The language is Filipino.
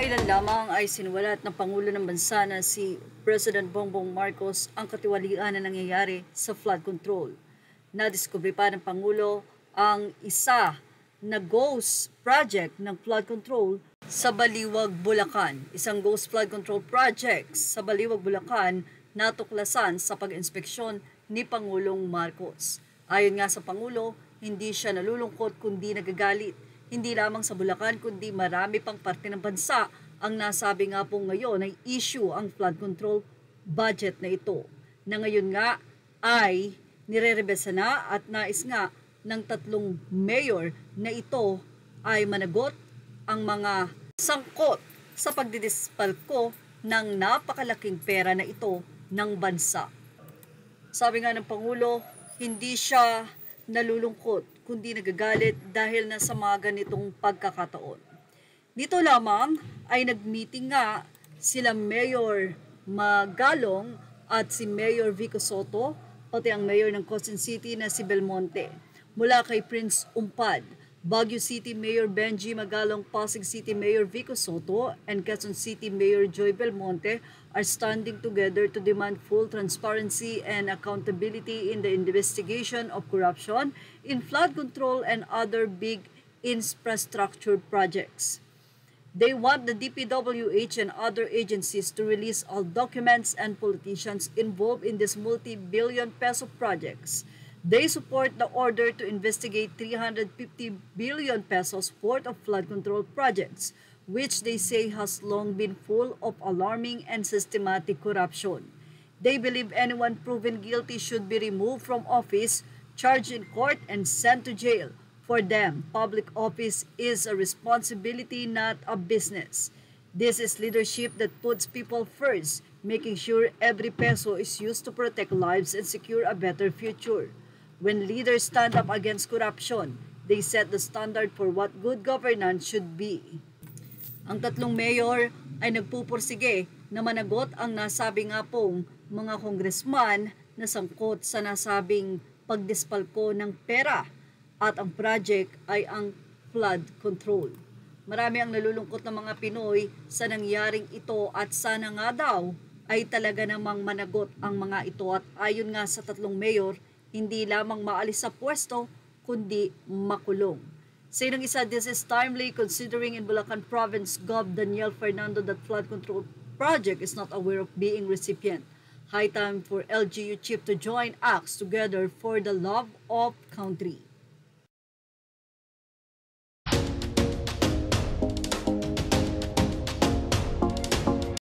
Kamakailan lamang ay sinuwalat ng Pangulo ng Bansa na si President Bongbong Marcos ang katiwalian na nangyayari sa flood control. Nadiskubre pa ng Pangulo ang isa na ghost project ng flood control sa Baliwag, Bulacan. Isang ghost flood control project sa Baliwag, Bulacan natuklasan sa pag-inspeksyon ni Pangulong Marcos. Ayon nga sa Pangulo, hindi siya nalulungkot kundi nagagalit. Hindi lamang sa Bulacan kundi marami pang parte ng bansa ang nasabi nga po ngayon ay issue ang flood control budget na ito. Na ngayon nga ay nirerebesa na at nais nga ng tatlong mayor na ito ay managot ang mga sangkot sa pagdidispalko ng napakalaking pera na ito ng bansa. Sabi nga ng Pangulo, hindi siya nalulungkot kundi nagagalit dahil na sa mga ganitong pagkakataon. Dito lamang ay nagmeeting nga sila Mayor Magalong at si Mayor Vico Soto, pati ang Mayor ng Quezon City na si Belmonte. Mula kay Prince Umpad, Baguio City Mayor Benji Magalong, Pasig City Mayor Vico Soto, and Quezon City Mayor Joy Belmonte are standing together to demand full transparency and accountability in the investigation of corruption in flood control and other big infrastructure projects. They want the DPWH and other agencies to release all documents and politicians involved in these multi-billion peso projects. They support the order to investigate 350 billion pesos worth of flood control projects, which they say has long been full of alarming and systematic corruption. They believe anyone proven guilty should be removed from office, charged in court, and sent to jail. For them, public office is a responsibility, not a business. This is leadership that puts people first, making sure every peso is used to protect lives and secure a better future. When leaders stand up against corruption, they set the standard for what good governance should be. Ang tatlong mayor ay nagpupursige na managot ang nasabi nga pong mga congressman na sangkot sa nasabing pagdispalko ng pera at ang project ay ang flood control. Marami ang nalulungkot ng mga Pinoy sa nangyaring ito at sana nga daw ay talaga namang managot ang mga ito at ayon nga sa tatlong mayor, hindi lamang maalis sa pwesto, kundi makulong. Say ng isa, this is timely considering in Bulacan Province Gov. Daniel Fernando that flood control project is not aware of being recipient. High time for LGU chief to join acts together for the love of country.